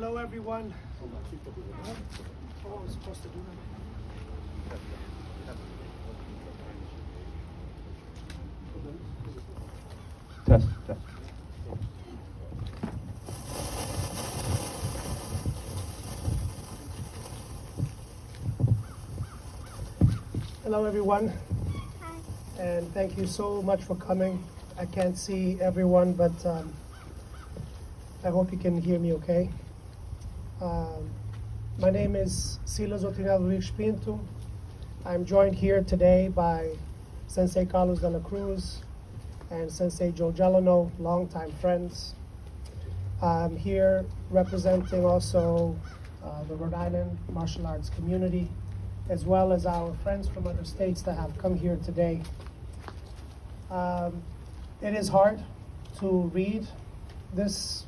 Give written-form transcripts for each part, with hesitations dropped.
Hello, everyone. Oh, I was supposed to do that. Test, test. Hello, everyone. Hi. And thank you so much for coming. I can't see everyone, but I hope you can hear me okay. My name is Silas Otinel Ruiz Pinto. I'm joined here today by Sensei Carlos de la Cruz and Sensei Joe Gelano, longtime friends. I'm here representing also the Rhode Island martial arts community, as well as our friends from other states that have come here today. It is hard to read this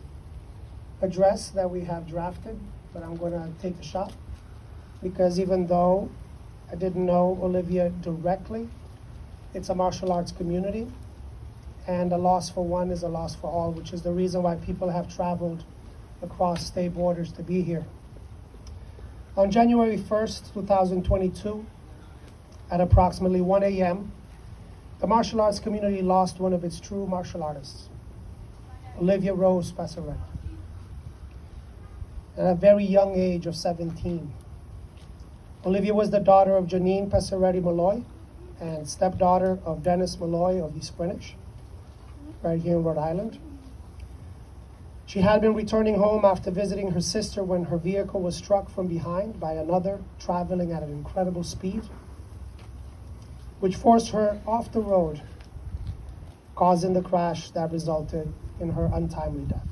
address that we have drafted, but I'm going to take the shot, because even though I didn't know Olivia directly, it's a martial arts community, and a loss for one is a loss for all, which is the reason why people have traveled across state borders to be here. On January 1st, 2022, at approximately 1 a.m., the martial arts community lost one of its true martial artists, Olivia Rose Passaretti, at a very young age of 17. Olivia was the daughter of Janine Passaretti-Molloy and stepdaughter of Dennis Molloy of East Greenwich, right here in Rhode Island. She had been returning home after visiting her sister when her vehicle was struck from behind by another traveling at an incredible speed, which forced her off the road, causing the crash that resulted in her untimely death.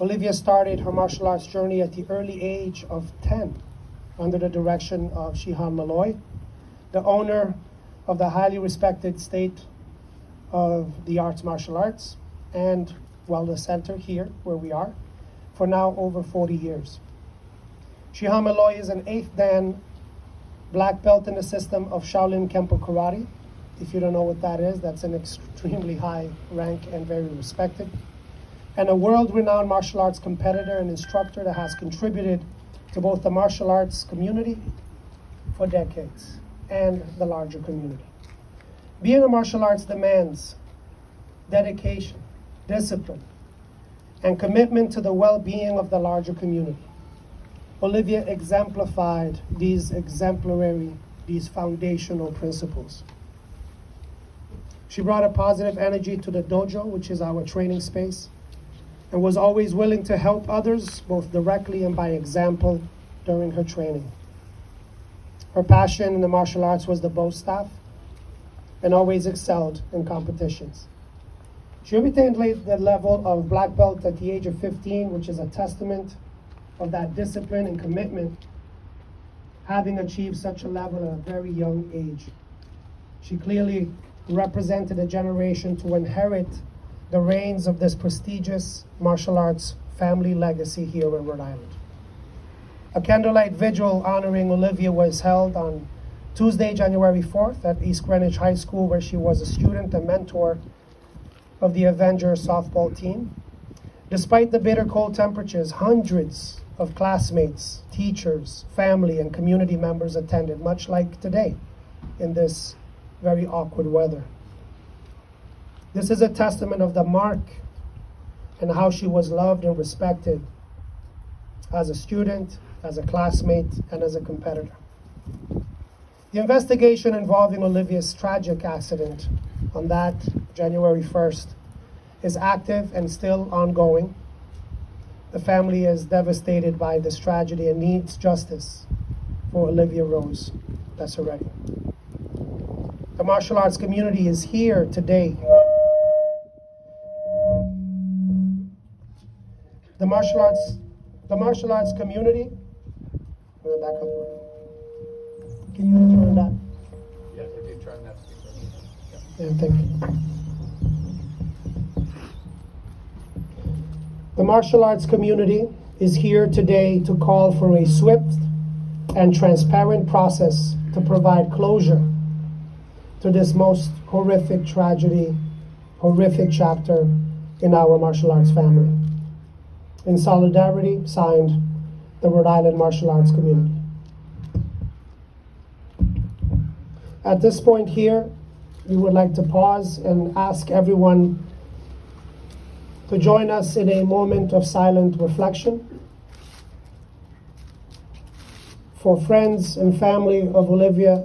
Olivia started her martial arts journey at the early age of 10 under the direction of Shihan Molloy, the owner of the highly respected State of the Arts Martial Arts and Wellness Center here where we are for now over 40 years. Shihan Molloy is an 8th Dan black belt in the system of Shaolin Kempo Karate. If you don't know what that is, that's an extremely high rank and very respected. And a world-renowned martial arts competitor and instructor that has contributed to both the martial arts community for decades and the larger community. Being a martial arts demands dedication, discipline, and commitment to the well-being of the larger community. Olivia exemplified these foundational principles. She brought a positive energy to the dojo, which is our training space, and was always willing to help others, both directly and by example, during her training. Her passion in the martial arts was the bow staff, and always excelled in competitions. She obtained the level of black belt at the age of 15, which is a testament of that discipline and commitment, having achieved such a level at a very young age. She clearly represented a generation to inherit the reins of this prestigious martial arts family legacy here in Rhode Island. A candlelight vigil honoring Olivia was held on Tuesday, January 4th at East Greenwich High School, where she was a student and mentor of the Avengers softball team. Despite the bitter cold temperatures, hundreds of classmates, teachers, family, and community members attended, much like today in this very awkward weather. This is a testament of the mark and how she was loved and respected as a student, as a classmate, and as a competitor. The investigation involving Olivia's tragic accident on that January 1st is active and still ongoing. The family is devastated by this tragedy and needs justice for Olivia Rose Passaretti. The martial arts community is here today. The martial arts community. I'm gonna back up. Can you turn that? Yes, if you turn that speaker. Yeah, thank you. The martial arts community is here today to call for a swift and transparent process to provide closure to this most horrific tragedy, horrific chapter in our martial arts family. In solidarity, signed, the Rhode Island martial arts community. At this point here, we would like to pause and ask everyone to join us in a moment of silent reflection. For friends and family of Olivia,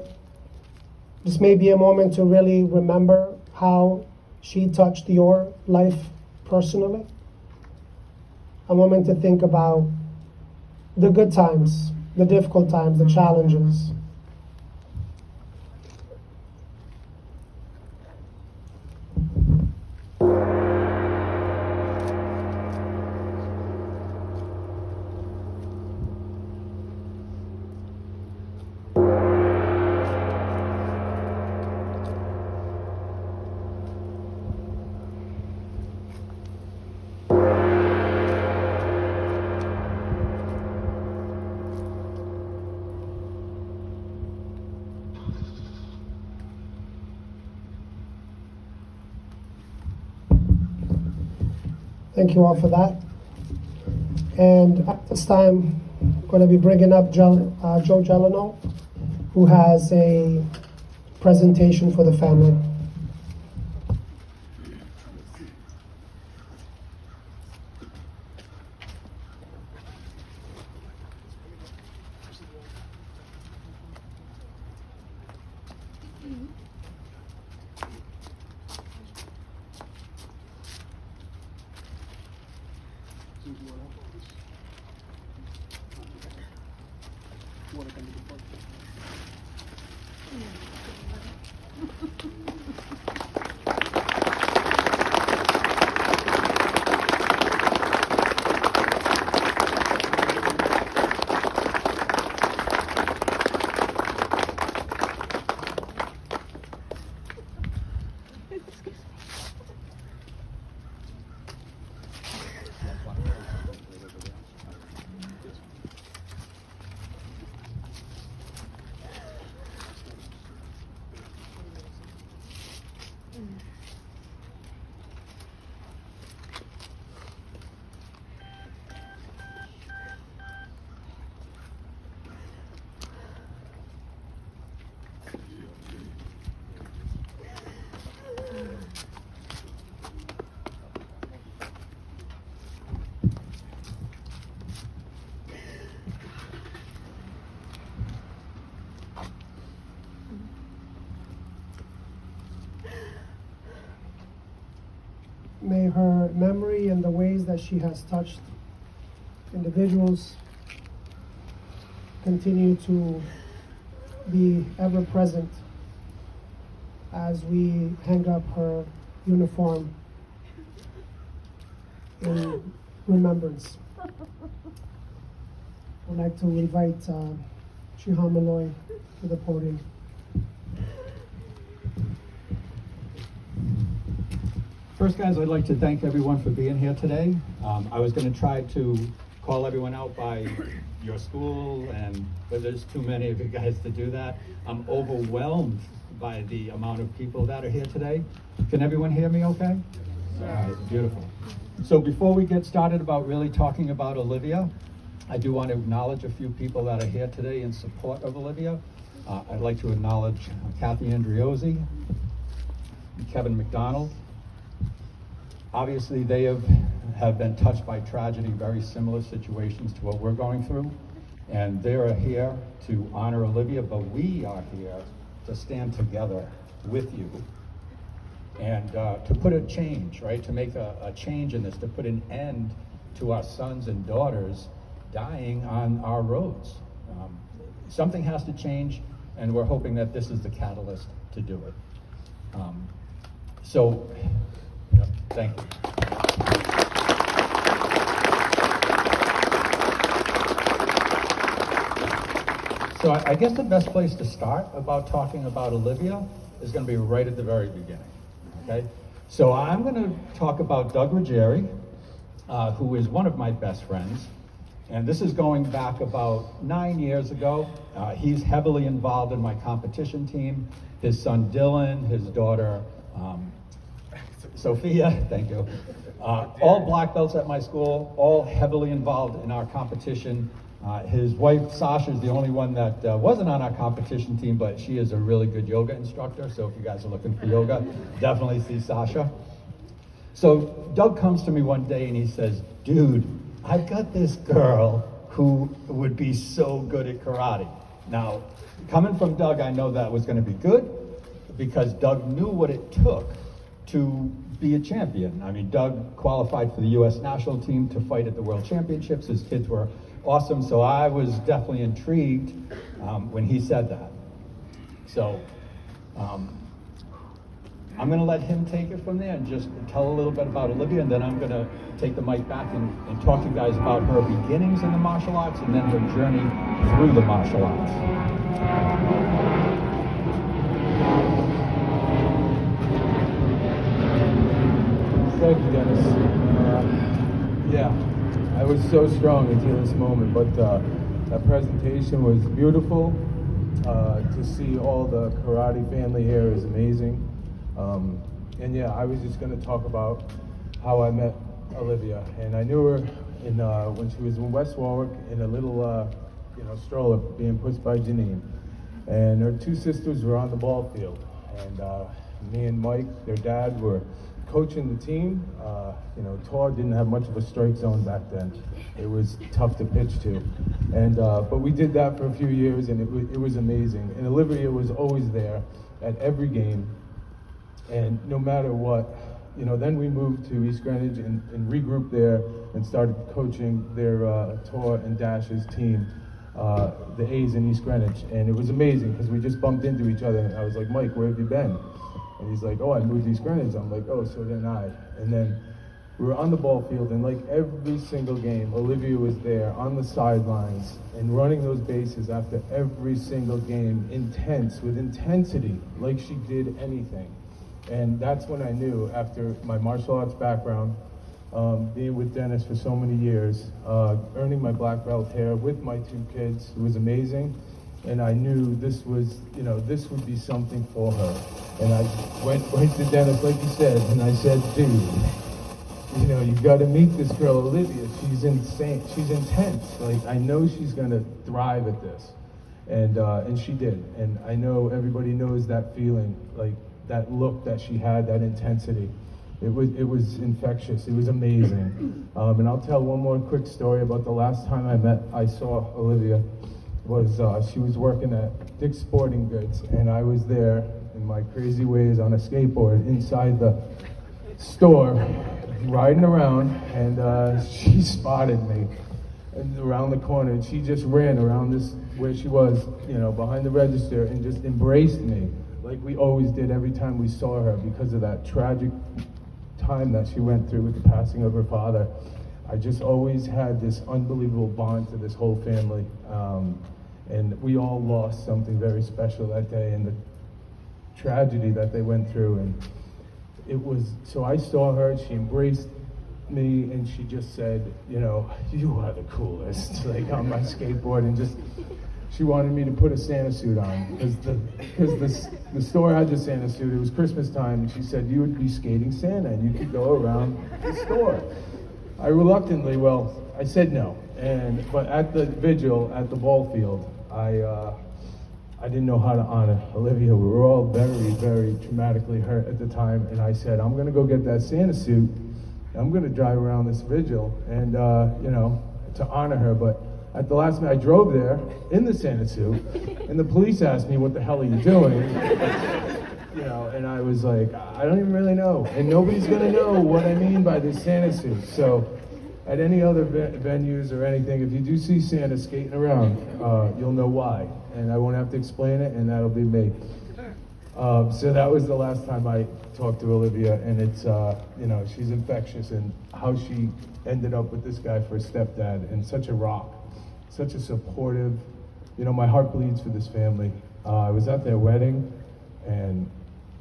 this may be a moment to really remember how she touched your life personally. A moment to think about the good times, the difficult times, the challenges. Thank you all for that. And at this time, I'm going to be bringing up Joe Gelano, who has a presentation for the family. May her memory and the ways that she has touched individuals continue to be ever present as we hang up her uniform in remembrance. I'd like to invite Passaretti-Molloy to the podium. First, guys, I'd like to thank everyone for being here today. I was going to try to call everyone out by your school, but there's too many of you guys to do that. I'm overwhelmed by the amount of people that are here today. Can everyone hear me okay? Yeah. Beautiful. So before we get started about really talking about Olivia, I do want to acknowledge a few people that are here today in support of Olivia. I'd like to acknowledge Kathy Andriozzi and Kevin McDonald. Obviously, they have been touched by tragedy, very similar situations to what we're going through. And they are here to honor Olivia, but we are here to stand together with you and to put a change, right? To make a change in this, to put an end to our sons and daughters dying on our roads. Something has to change, and we're hoping that this is the catalyst to do it. Thank you. So I guess the best place to start about talking about Olivia is going to be right at the very beginning, okay? So I'm going to talk about Doug Ruggieri, who is one of my best friends. And this is going back about 9 years ago. He's heavily involved in my competition team. His son Dylan, his daughter Sophia, thank you. All black belts at my school, all heavily involved in our competition. His wife, Sasha, is the only one that wasn't on our competition team, but she is a really good yoga instructor. So if you guys are looking for yoga, definitely see Sasha. So Doug comes to me one day and he says, dude, I've got this girl who would be so good at karate. Now, coming from Doug, I know that was going to be good because Doug knew what it took to be a champion. I mean, Doug qualified for the U.S. national team to fight at the World Championships. His kids were awesome, so I was definitely intrigued when he said that. So I'm going to let him take it from there and just tell a little bit about Olivia, and then I'm going to take the mic back and talk to you guys about her beginnings in the martial arts and then her journey through the martial arts. Thank you, Dennis. Yeah, I was so strong until this moment, but that presentation was beautiful. To see all the karate family here is amazing. And yeah, I was just going to talk about how I met Olivia, and I knew her in when she was in West Warwick in a little stroller being pushed by Janine, and her two sisters were on the ball field, and me and Mike, their dad, were coaching the team. Tor didn't have much of a strike zone back then. It was tough to pitch to, and but we did that for a few years, and it was amazing. And Olivia was always there at every game, and no matter what, then we moved to East Greenwich and regrouped there and started coaching their Tor and Dash's team, the A's in East Greenwich, and it was amazing because we just bumped into each other, and I was like, Mike, where have you been? And he's like, oh, I moved to East Greenwich. I'm like, oh, so did I. And then we were on the ball field, and like every single game, Olivia was there on the sidelines and running those bases after every single game, intense, with intensity, like she did anything. And that's when I knew, after my martial arts background, being with Dennis for so many years, earning my black belt here with my two kids, it was amazing. And I knew this was, this would be something for her. And I went to Dennis, like you said, and I said, dude, you got to meet this girl, Olivia. She's insane. She's intense. Like, I know she's going to thrive at this. And she did. And I know everybody knows that feeling, like that look that she had, that intensity. It was infectious. It was amazing. And I'll tell one more quick story about the last time I saw Olivia. She was working at Dick's Sporting Goods, and I was there in my crazy ways on a skateboard inside the store, riding around, and she spotted me around the corner, and she just ran around where she was, behind the register, and just embraced me like we always did every time we saw her, because of that tragic time that she went through with the passing of her father. I just always had this unbelievable bond to this whole family. And we all lost something very special that day, and the tragedy that they went through. And so I saw her, she embraced me, and she just said, you are the coolest, like on my skateboard, and she wanted me to put a Santa suit on, because the store had the Santa suit. It was Christmas time, and she said, you would be skating Santa, and you could go around the store. I reluctantly, I said no, but at the vigil at the ball field, I didn't know how to honor Olivia. We were all very, very traumatically hurt at the time, and I said, I'm gonna go get that Santa suit. I'm gonna drive around this vigil and to honor her. But at the last minute, I drove there in the Santa suit, and the police asked me, "What the hell are you doing?" And I was like, I don't even really know, and nobody's gonna know what I mean by this Santa suit. So at any other venues or anything, if you do see Santa skating around, you'll know why, and I won't have to explain it, and that'll be me. So that was the last time I talked to Olivia, and it's, she's infectious, and how she ended up with this guy for a stepdad, and such a rock, such a supportive, my heart bleeds for this family. I was at their wedding, and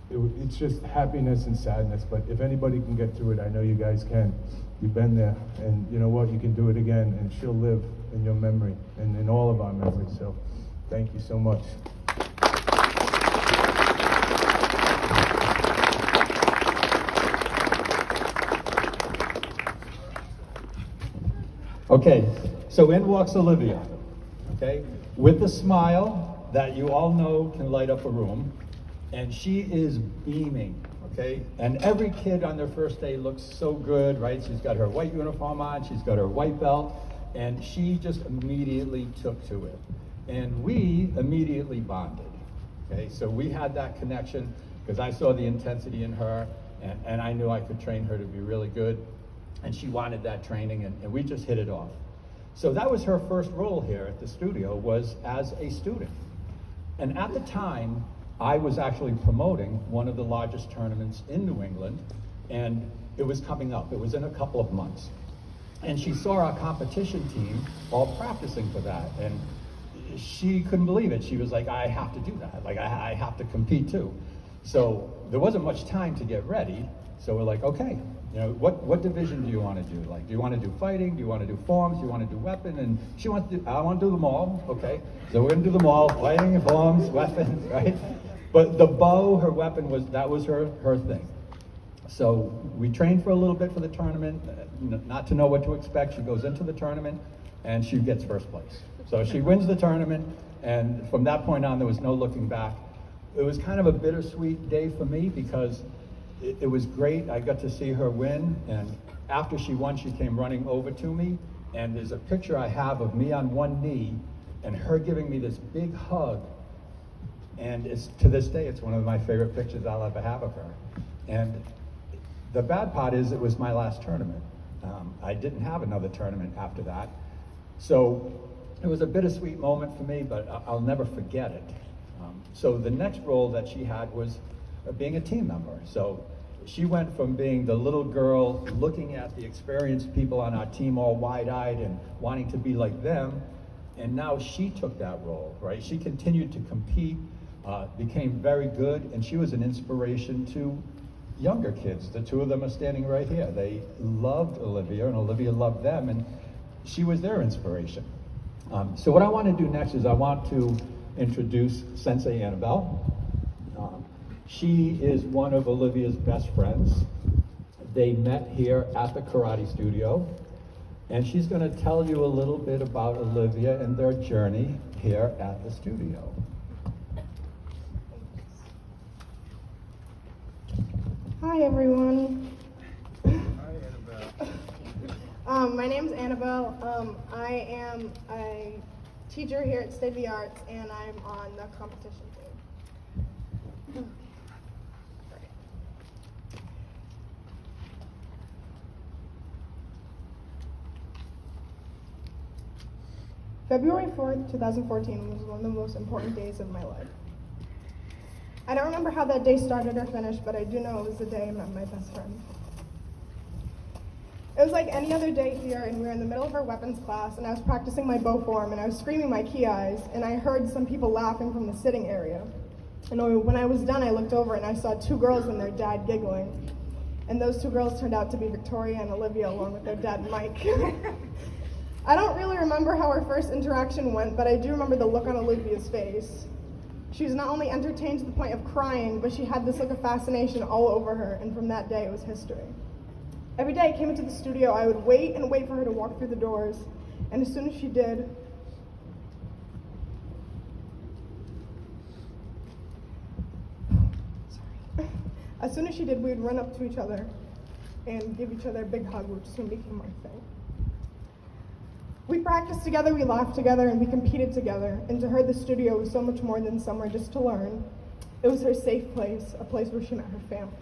it's just happiness and sadness, but if anybody can get through it, I know you guys can. You've been there, and you know what, you can do it again, and she'll live in your memory, and in all of our memories, so thank you so much. Okay, so in walks Olivia, okay, with the smile that you all know can light up a room, and she is beaming, okay? And every kid on their first day looks so good, right? She's got her white uniform on, she's got her white belt, and she just immediately took to it. And we immediately bonded, okay? So we had that connection because I saw the intensity in her, and I knew I could train her to be really good, and she wanted that training, and we just hit it off. So that was her first role here at the studio, was as a student. And at the time, I was actually promoting one of the largest tournaments in New England, and it was coming up. It was in a couple of months. And she saw our competition team all practicing for that, and she couldn't believe it. She was like, I have to do that. Like, I have to compete too. So there wasn't much time to get ready. So we're like, okay, you know, what division do you want to do? Like, do you want to do fighting? Do you want to do forms? Do you want to do weapon? And she wants to do, I want to do them all, okay? So we're going to do them all, fighting, forms, weapons, right? But the bow, her weapon, that was her thing. So we trained for a little bit for the tournament, not to know what to expect. She goes into the tournament and she gets first place. So she wins the tournament, and from that point on, there was no looking back. It was kind of a bittersweet day for me because it was great. I got to see her win, and after she won, she came running over to me, and there's a picture I have of me on one knee and her giving me this big hug, and to this day, it's one of my favorite pictures I'll ever have of her. And the bad part is it was my last tournament. I didn't have another tournament after that. So it was a bittersweet moment for me, but I'll never forget it. So the next role that she had was being a team member. So she went from being the little girl looking at the experienced people on our team all wide-eyed and wanting to be like them, and now she took that role, right? She continued to compete, became very good, and she was an inspiration to younger kids. The two of them are standing right here. They loved Olivia, and Olivia loved them, and she was their inspiration. So what I want to do next is I want to introduce Sensei Annabelle. She is one of Olivia's best friends. They met here at the karate studio, and she's going to tell you a little bit about Olivia and their journey here at the studio. Hi, everyone. Hi, Annabelle. My name's Annabelle. I am a teacher here at State of the Arts, and I'm on the competition team. February 4th, 2014 was one of the most important days of my life. I don't remember how that day started or finished, but I do know it was the day I met my best friend. It was like any other day here, and we were in the middle of our weapons class, and I was practicing my bow form, and I was screaming my ki eyes, and I heard some people laughing from the sitting area. And when I was done, I looked over, and I saw two girls and their dad giggling. And those two girls turned out to be Victoria and Olivia, along with their dad, Mike. I don't really remember how our first interaction went, but I do remember the look on Olivia's face. She was not only entertained to the point of crying, but she had this look of fascination all over her, and from that day it was history. Every day I came into the studio, I would wait and wait for her to walk through the doors, and as soon as she did, we would run up to each other and give each other a big hug, which soon became our thing. We practiced together, we laughed together, and we competed together, and to her the studio was so much more than somewhere just to learn. It was her safe place, a place where she met her family.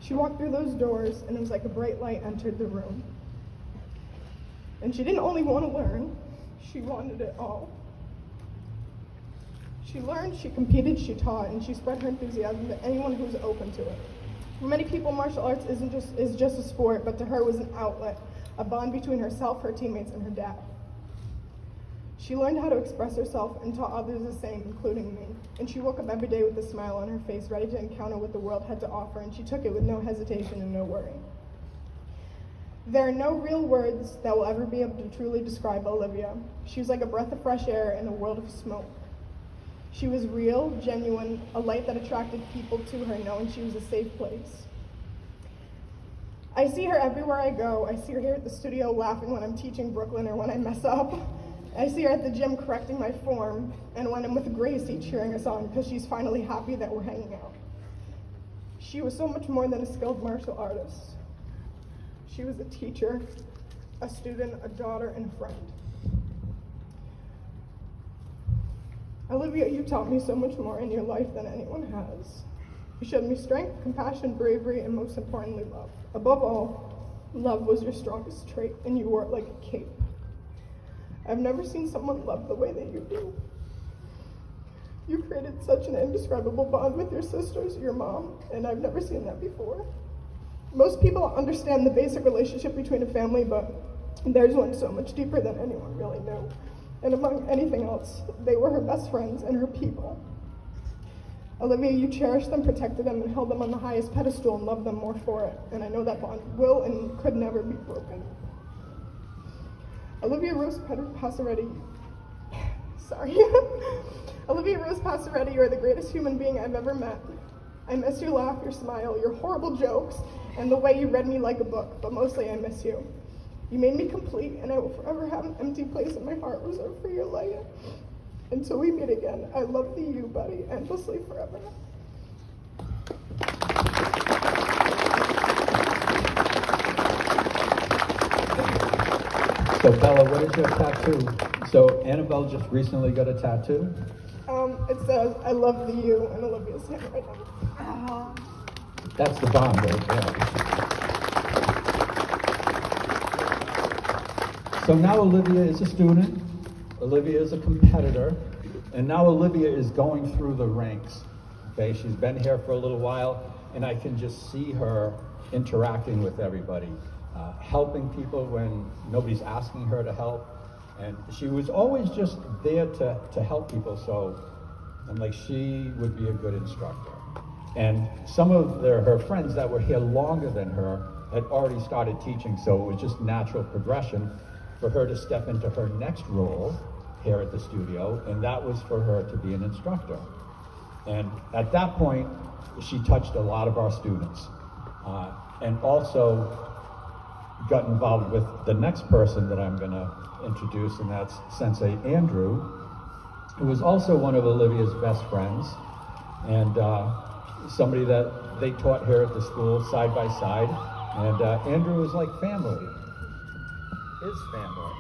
She walked through those doors, and it was like a bright light entered the room. And she didn't only want to learn, she wanted it all. She learned, she competed, she taught, and she spread her enthusiasm to anyone who was open to it. For many people, martial arts is just a sport, but to her it was an outlet, a bond between herself, her teammates, and her dad. She learned how to express herself and taught others the same, including me. And she woke up every day with a smile on her face, ready to encounter what the world had to offer, and she took it with no hesitation and no worry. There are no real words that will ever be able to truly describe Olivia. She was like a breath of fresh air in a world of smoke. She was real, genuine, a light that attracted people to her, knowing she was a safe place. I see her everywhere I go. I see her here at the studio laughing when I'm teaching Brooklyn or when I mess up. I see her at the gym correcting my form, and when I'm with Gracie cheering us on because she's finally happy that we're hanging out. She was so much more than a skilled martial artist. She was a teacher, a student, a daughter, and a friend. Olivia, you taught me so much more in your life than anyone has. You showed me strength, compassion, bravery, and most importantly, love. Above all, love was your strongest trait, and you wore it like a cape. I've never seen someone love the way that you do. You created such an indescribable bond with your sisters, your mom, and I've never seen that before. Most people understand the basic relationship between a family, but theirs went so much deeper than anyone really knew. And among anything else, they were her best friends and her people. Olivia, you cherished them, protected them, and held them on the highest pedestal and loved them more for it. And I know that bond will and could never be broken. Olivia Rose Passaretti, Olivia Rose Passaretti, you are the greatest human being I've ever met. I miss your laugh, your smile, your horrible jokes, and the way you read me like a book, but mostly I miss you. You made me complete, and I will forever have an empty place in my heart reserved for your light. Until we meet again, I love you, buddy, endlessly forever. So Bella, what is your tattoo? So Annabelle just recently got a tattoo? It says, I love the you, and Olivia's handwriting. That's the bond right there. So now Olivia is a student, Olivia is a competitor, and now Olivia is going through the ranks. Okay, she's been here for a little while, and I can just see her interacting with everybody, helping people when nobody's asking her to help. And she was always just there to help people, so I'm like, she would be a good instructor. And some of her friends that were here longer than her had already started teaching, so it was just natural progression for her to step into her next role here at the studio, and that was for her to be an instructor. And at that point, she touched a lot of our students, and also got involved with the next person that I'm gonna introduce, and that's Sensei Andrew, who was also one of Olivia's best friends, and somebody that they taught here at the school side by side. And Andrew was like family, his family.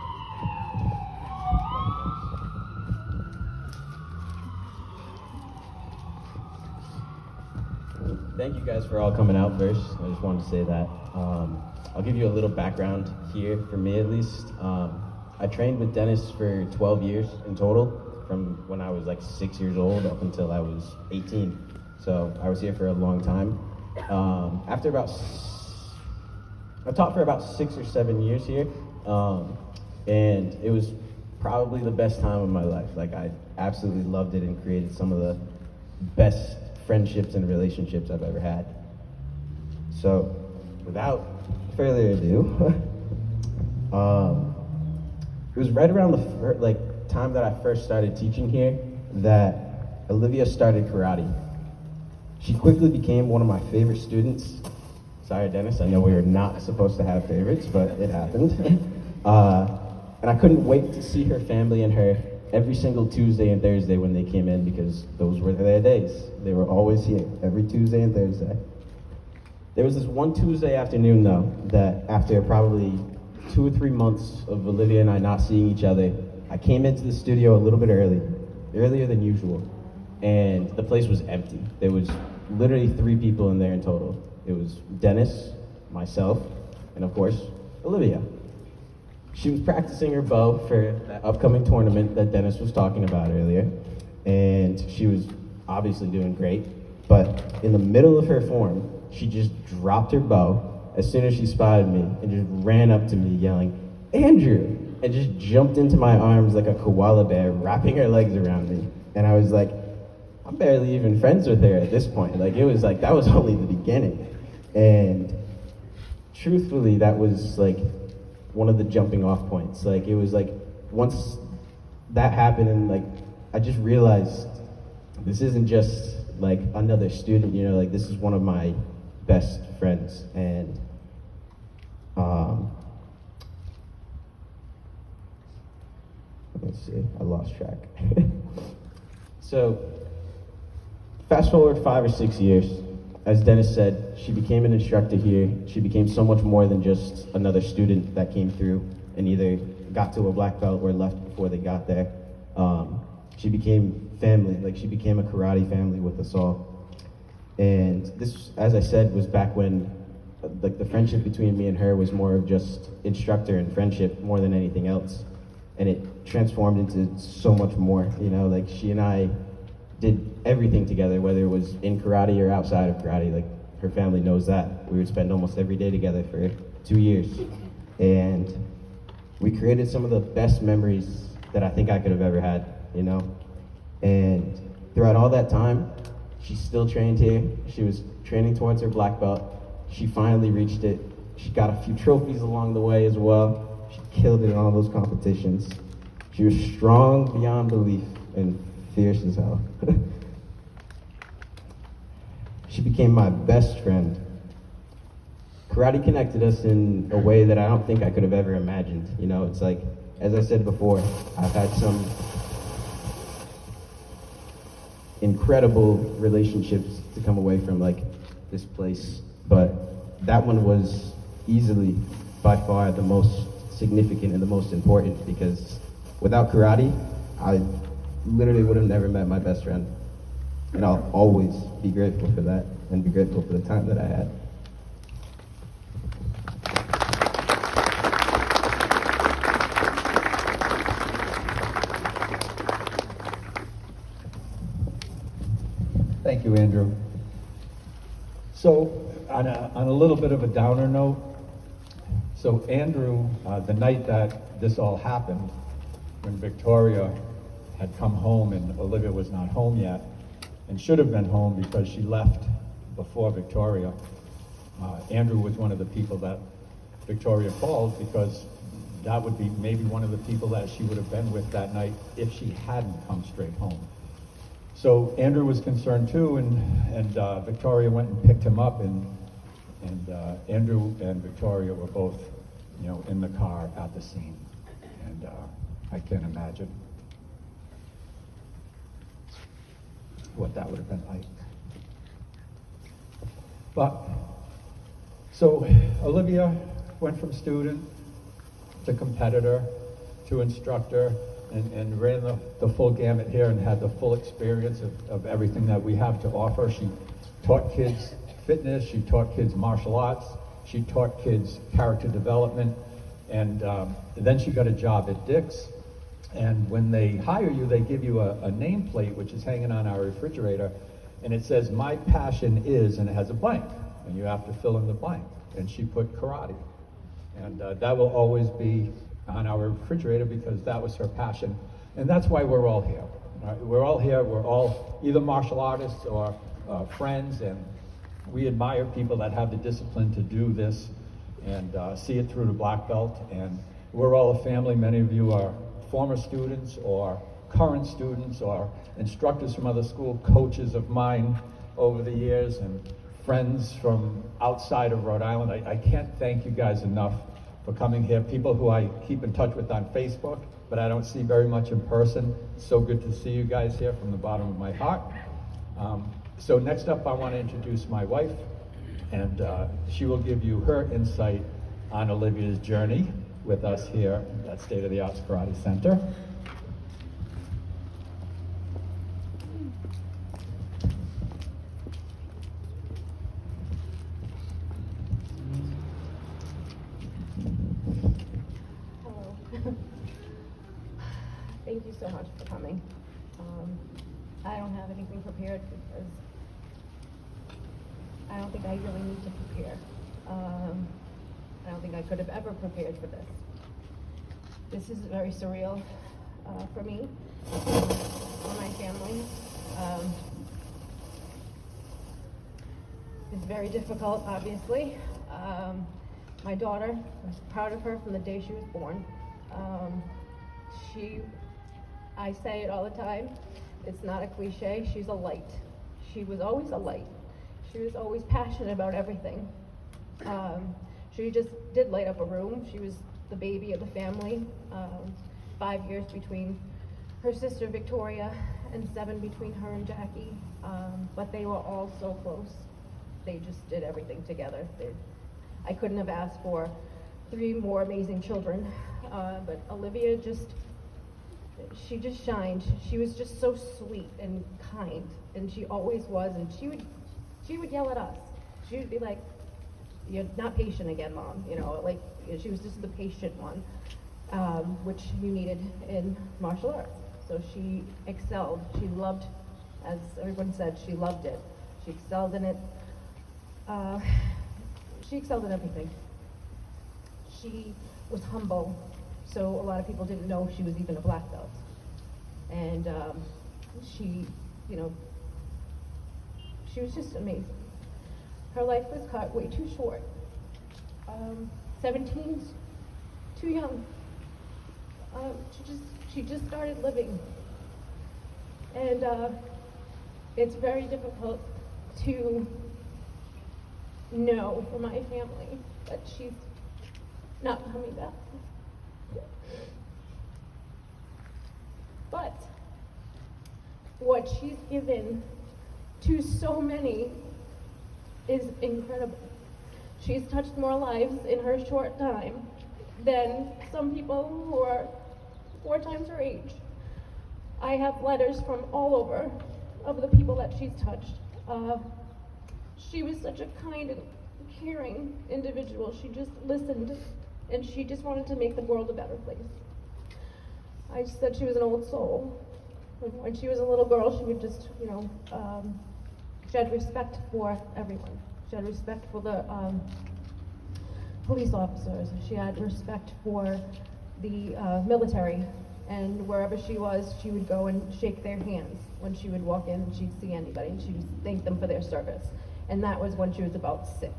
Thank you guys for all coming out first. I just wanted to say that. I'll give you a little background here, for me at least. I trained with Dennis for 12 years in total, from when I was like 6 years old up until I was 18. So I was here for a long time. I taught for about 6 or 7 years here, and it was probably the best time of my life. Like, I absolutely loved it and created some of the best friendships and relationships I've ever had. So, without further ado, it was right around the time that I first started teaching here that Olivia started karate. She quickly became one of my favorite students. Sorry, Dennis, I know we were not supposed to have favorites, but it happened. And I couldn't wait to see her family and her every single Tuesday and Thursday when they came in, because those were their days. They were always here, every Tuesday and Thursday. There was this one Tuesday afternoon, though, that after probably 2 or 3 months of Olivia and I not seeing each other, I came into the studio a little bit earlier than usual, and the place was empty. There was literally 3 people in there in total. It was Dennis, myself, and of course, Olivia. She was practicing her bow for that upcoming tournament that Dennis was talking about earlier, and she was obviously doing great, but in the middle of her form, she just dropped her bow as soon as she spotted me and just ran up to me yelling, "Andrew!" and just jumped into my arms like a koala bear, wrapping her legs around me. And I was like, I'm barely even friends with her at this point. Like, it was like, that was only the beginning. And truthfully, that was like one of the jumping off points. Like, it was like, once that happened, and like, I just realized this isn't just like another student, you know, like, this is one of my best friends. And Let's see, I lost track. So, fast forward 5 or 6 years, as Dennis said, she became an instructor here. She became so much more than just another student that came through and either got to a black belt or left before they got there. She became family, like she became a karate family with us all. And this, as I said, was back when like the friendship between me and her was more of just instructor and friendship more than anything else. And it transformed into so much more, you know, like she and I did everything together, whether it was in karate or outside of karate. Like her family knows that. We would spend almost every day together for 2 years. And we created some of the best memories that I think I could have ever had, you know? And throughout all that time, she still trained here. She was training towards her black belt. She finally reached it. She got a few trophies along the way as well. She killed it in all those competitions. She was strong beyond belief and fierce as hell. She became my best friend. Karate connected us in a way that I don't think I could have ever imagined. You know, it's like, as I said before, I've had some incredible relationships to come away from, like this place, but that one was easily, by far, the most significant and the most important, because without karate, I literally would have never met my best friend. And I'll always be grateful for that and be grateful for the time that I had. Thank you, Andrew. So, on a little bit of a downer note, so Andrew, the night that this all happened, when Victoria had come home and Olivia was not home yet, and should have been home because she left before Victoria, Andrew was one of the people that Victoria called, because that would be maybe one of the people that she would have been with that night if she hadn't come straight home. So Andrew was concerned too, and Victoria went and picked him up, and Andrew and Victoria were both, you know, in the car at the scene, and I can't imagine what that would have been like. But so Olivia went from student to competitor to instructor, and ran the full gamut here and had the full experience of everything that we have to offer. She taught kids fitness, she taught kids martial arts, she taught kids character development, and then she got a job at Dick's. And when they hire you, they give you a nameplate, which is hanging on our refrigerator, and it says, "My passion is," and it has a blank, and you have to fill in the blank. And she put karate. And that will always be on our refrigerator because that was her passion. And that's why we're all here. Right? We're all here, we're all either martial artists or friends, and we admire people that have the discipline to do this and see it through to black belt. And we're all a family. Many of you are former students or current students or instructors from other school, coaches of mine over the years, and friends from outside of Rhode Island. I can't thank you guys enough for coming here. People who I keep in touch with on Facebook, but I don't see very much in person. It's so good to see you guys here from the bottom of my heart. So next up, I want to introduce my wife, and she will give you her insight on Olivia's journey with us here at State of the Arts Karate Center. Thank you so much for coming. I don't have anything prepared because I don't think I really need to prepare. I don't think I could have ever prepared for this. This is very surreal for me, for my family. It's very difficult, obviously. My daughter, I was proud of her from the day she was born. I say it all the time, it's not a cliche, she's a light. She was always a light. She was always passionate about everything. She just did light up a room. She was the baby of the family. 5 years between her sister Victoria and 7 between her and Jackie. But they were all so close. They just did everything together. I couldn't have asked for 3 more amazing children. But Olivia she just shined. She was just so sweet and kind, and she always was. And she would yell at us. She would be like, "You're not patient again, Mom." You know, like she was just the patient one, which you needed in martial arts. So she excelled. She loved, as everyone said, she loved it. She excelled in it. She excelled in everything. She was humble, so a lot of people didn't know she was even a black belt. And she, you know, she was just amazing. Her life was cut way too short. 17's too young. She just started living. And it's very difficult to know for my family that she's not coming back. But what she's given to so many is incredible. She's touched more lives in her short time than some people who are 4 times her age. I have letters from all over of the people that she's touched. She was such a kind and caring individual. She just listened, and she just wanted to make the world a better place. I just said she was an old soul. When she was a little girl, she would just, you know, she had respect for everyone. She had respect for the police officers. She had respect for the military. And wherever she was, she would go and shake their hands when she would walk in and she'd see anybody, and she would thank them for their service. And that was when she was about 6.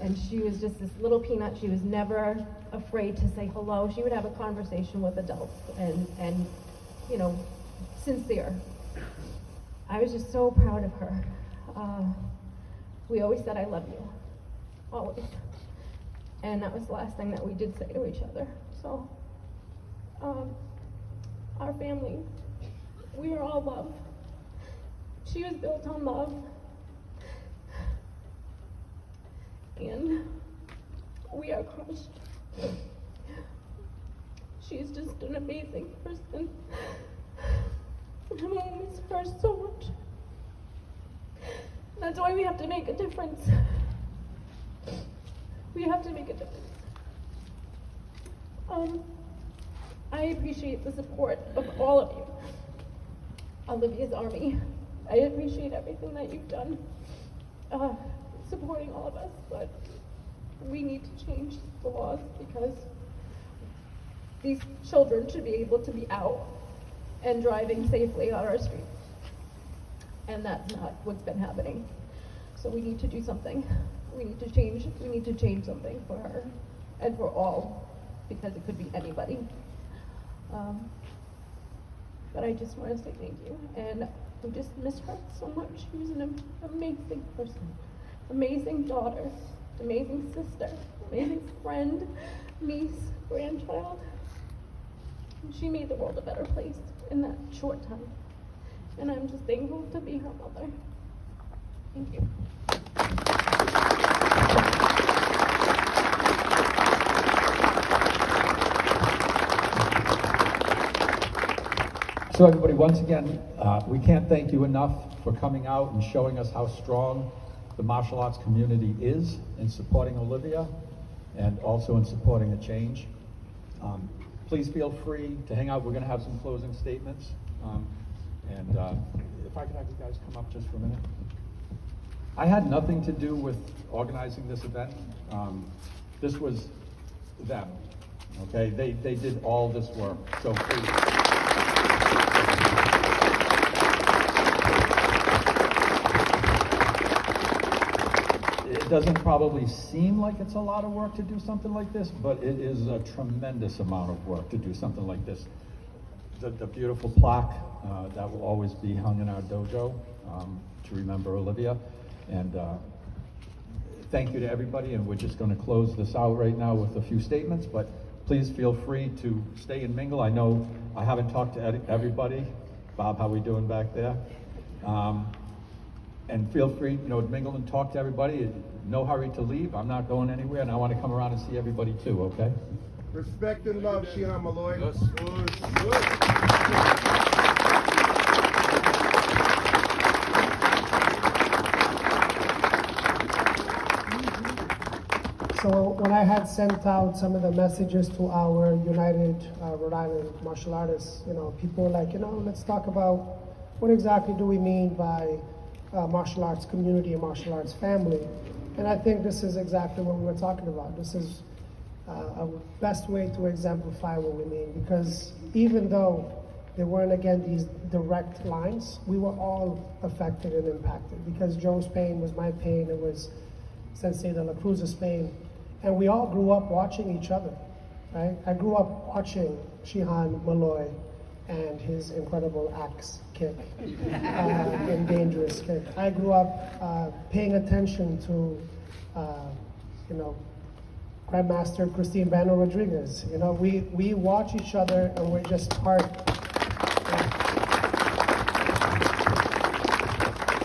And she was just this little peanut. She was never afraid to say hello. She would have a conversation with adults and you know, sincere. I was just so proud of her. We always said, "I love you," always. And that was the last thing that we did say to each other. So, our family, we are all love. She was built on love. And we are crushed. She's just an amazing person. And I'm gonna miss her so much. That's why we have to make a difference. We have to make a difference. I appreciate the support of all of you. Olivia's Army. I appreciate everything that you've done, supporting all of us, but we need to change the laws because these children should be able to be out and driving safely on our streets. And that's not what's been happening. So we need to do something. We need to change something for her and for all, because it could be anybody. But I just want to say thank you, and we just miss her so much. She was an amazing person, amazing daughter, amazing sister, amazing friend, niece, grandchild. And she made the world a better place in that short time. And I'm just thankful to be her mother. Thank you. So everybody, once again, we can't thank you enough for coming out and showing us how strong the martial arts community is in supporting Olivia and also in supporting a change. Please feel free to hang out. We're going to have some closing statements. And if I could have you guys come up just for a minute. I had nothing to do with organizing this event. This was them, okay? They did all this work, so please. It doesn't probably seem like it's a lot of work to do something like this, but it is a tremendous amount of work to do something like this. The beautiful plaque that will always be hung in our dojo to remember Olivia, and thank you to everybody, and we're just going to close this out right now with a few statements, but please feel free to stay and mingle. I know I haven't talked to everybody. Bob, how we doing back there? And feel free, to mingle and talk to everybody. No hurry to leave. I'm not going anywhere, and I want to come around and see everybody too, okay? Respect and love, Passaretti-Molloy. So when I had sent out some of the messages to our United Rhode Island martial artists, people were like, let's talk about what exactly do we mean by martial arts community and martial arts family. And I think this is exactly what we were talking about. This is a best way to exemplify what we mean, because even though there weren't, again, these direct lines, we were all affected and impacted, because Joe's pain was my pain, it was Sensei de la Cruz's pain, and we all grew up watching each other, right? I grew up watching Shihan Molloy and his incredible axe kick and dangerous kick. I grew up paying attention to, Grandmaster Christine Bano Rodriguez. We watch each other and we're just part.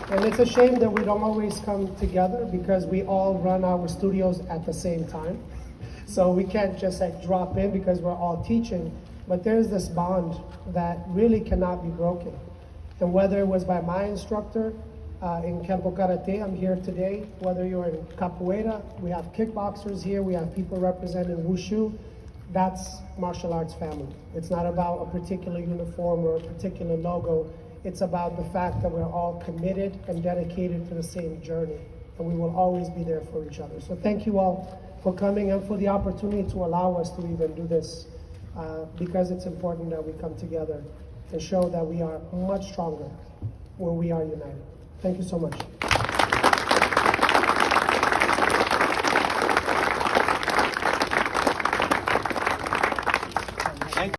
And it's a shame that we don't always come together, because we all run our studios at the same time. So we can't just drop in because we're all teaching, but there's this bond that really cannot be broken. And whether it was by my instructor in Kempo Karate, I'm here today, whether you're in Capoeira, we have kickboxers here, we have people representing Wushu, that's martial arts family. It's not about a particular uniform or a particular logo. It's about the fact that we're all committed and dedicated to the same journey, and we will always be there for each other. So thank you all for coming and for the opportunity to allow us to even do this, because it's important that we come together and show that we are much stronger when we are united. Thank you so much.